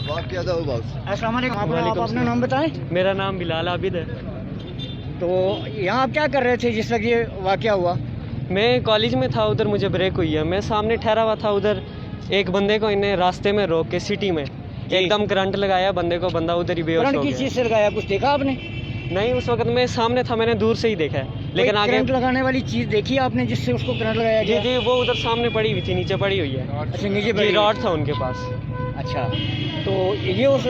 अस्सलाम वालेकुम। आप अपना नाम बताएं। मेरा नाम बिलाल आबिद है। तो यहाँ आप क्या कर रहे थे जिस वक्त ये वाक़या हुआ? मैं कॉलेज में था, उधर मुझे ब्रेक हुई है। मैं सामने ठहरा हुआ था, उधर एक बंदे को इन्हें रास्ते में रोक के सिटी में एकदम करंट लगाया बंदे को। बंदा उधर ही बेहोश हो करंट गया। किस चीज़ से लगाया, कुछ देखा आपने? नहीं, उस वक्त मैं सामने था, मैंने दूर से ही देखा है, लेकिन आगे करंट लगाने वाली चीज़ देखी आपने जिससे उसको करंट लगाया जी गया? जी वो उधर सामने पड़ी हुई थी, नीचे पड़ी हुई है। अच्छा, नीचे जी बैठी रॉड था उनके पास। अच्छा, तो ये उस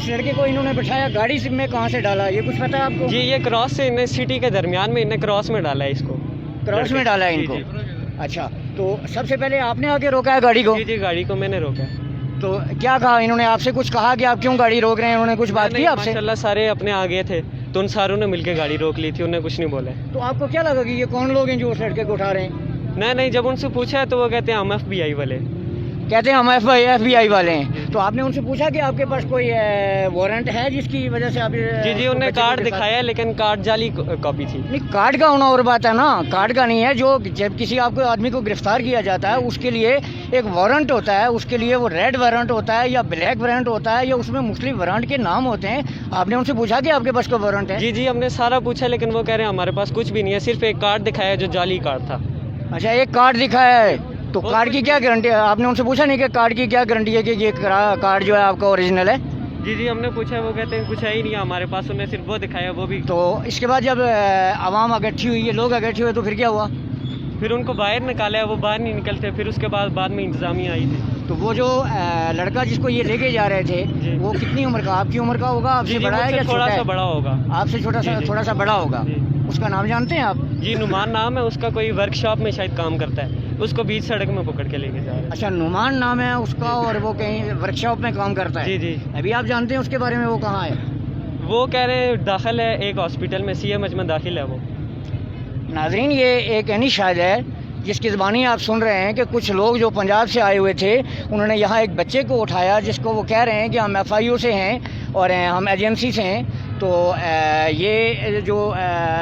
लड़के को इन्होंने बिठाया गाड़ी से में कहाँ से डाला, ये कुछ पता है आपको? जी ये क्रॉस से इन्हें सिटी के दरमियान में इन्हें क्रॉस में डाला है इसको। क्रॉस में डाला है जी, इनको? जी। अच्छा, तो सबसे पहले आपने आके रोका है गाड़ी को? जी जी गाड़ी को मैंने रोका। तो क्या कहा इन्होंने आपसे? कुछ कहा कि आप क्यों गाड़ी रोक रहे हैं? उन्होंने कुछ बात की आपसे? माशाल्लाह सारे अपने आगे थे, तो उन सारों ने मिलके गाड़ी रोक ली थी, उन्हें कुछ नहीं बोला। तो आपको क्या लगा कि ये कौन लोग हैं जो उस लड़के को उठा रहे हैं? नहीं, जब उनसे पूछा है तो वो कहते हैं हम FBI वाले। कहते हैं हम FBI वाले हैं। तो आपने उनसे पूछा कि आपके पास कोई वारंट है जिसकी वजह से आप? जी जी उन्हें कार्ड दिखाया, लेकिन कार्ड जाली कॉपी थी। नहीं, कार्ड का होना और बात है ना, कार्ड का नहीं है। जो जब किसी आपको आदमी को गिरफ्तार किया जाता है उसके लिए एक वारंट होता है, उसके लिए वो रेड वारंट होता है या ब्लैक वारंट होता है या उसमें मुख्तलिफ वारंट के नाम होते हैं। आपने उनसे पूछा कि आपके पास कोई वारंट है? जी जी हमने सारा पूछा, लेकिन वो कह रहे हैं हमारे पास कुछ भी नहीं है, सिर्फ एक कार्ड दिखाया जो जाली कार्ड था। अच्छा, एक कार्ड दिखाया है, तो कार्ड की क्या गारंटी है? आपने उनसे पूछा नहीं कि कार्ड की क्या गारंटी है कि ये कार्ड जो है आपका ओरिजिनल है? जी जी हमने पूछा, वो कहते हैं कुछ है ही नहीं हमारे पास, उन्हें सिर्फ वो दिखाया, वो भी। तो इसके बाद जब आवाम इकट्ठी हुई है, लोग इकट्ठे हुए, तो फिर क्या हुआ? फिर उनको बाहर निकाला है, वो बाहर नहीं निकलते। फिर उसके बाद में इंतजामिया आई थी। तो वो जो लड़का जिसको ये लेके जा रहे थे जी। वो कितनी उम्र का, आपकी उम्र का होगा? आपसे जी जी बड़ा है या थोड़ा छोटा सा है? बड़ा होगा। आपसे जी, जी। थोड़ा सा बड़ा होगा। जी। उसका नाम जानते हैं आप? जी नुमान नाम है उसका, कोई वर्कशॉप में शायद काम करता है, उसको बीच सड़क में पकड़ के लेके जा रहे हैं। अच्छा, नुमान नाम है उसका और वो कहीं वर्कशॉप में काम करता है? जी जी अभी आप जानते हैं उसके बारे में? वो कहाँ है? वो कह रहे हैं दाखिल है एक हॉस्पिटल में, CMH में दाखिल है वो। नाजरीन, ये एक ऐनी शायद है जिसकी ज़बानी आप सुन रहे हैं कि कुछ लोग जो पंजाब से आए हुए थे उन्होंने यहाँ एक बच्चे को उठाया, जिसको वो कह रहे हैं कि हम FIU से हैं और हम एजेंसी से हैं। तो ये जो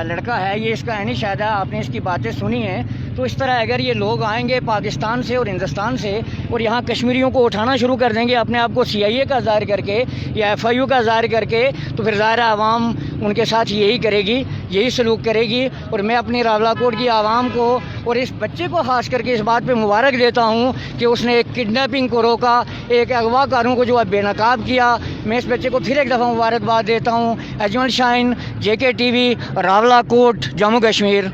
लड़का है ये इसका ऐनी शायद है, आपने इसकी बातें सुनी हैं। तो इस तरह अगर ये लोग आएंगे पाकिस्तान से और हिंदुस्तान से और यहाँ कश्मीरियों को उठाना शुरू कर देंगे अपने आप को CIA का ज़ाहिर करके या FIU का ज़ाहिर करके, तो फिर ज़ाहिर आवाम उनके साथ यही करेगी, यही सलूक करेगी। और मैं अपनी रावलाकोट की आवाम को और इस बच्चे को खास करके इस बात पे मुबारक देता हूँ कि उसने एक किडनैपिंग को रोका, एक अगवाकारों को जो है बेनकाब किया। मैं इस बच्चे को फिर एक दफ़ा मुबारकबाद देता हूँ। Ajmal Shaheen, JK TV, Rawalakot, Jammu Kashmir.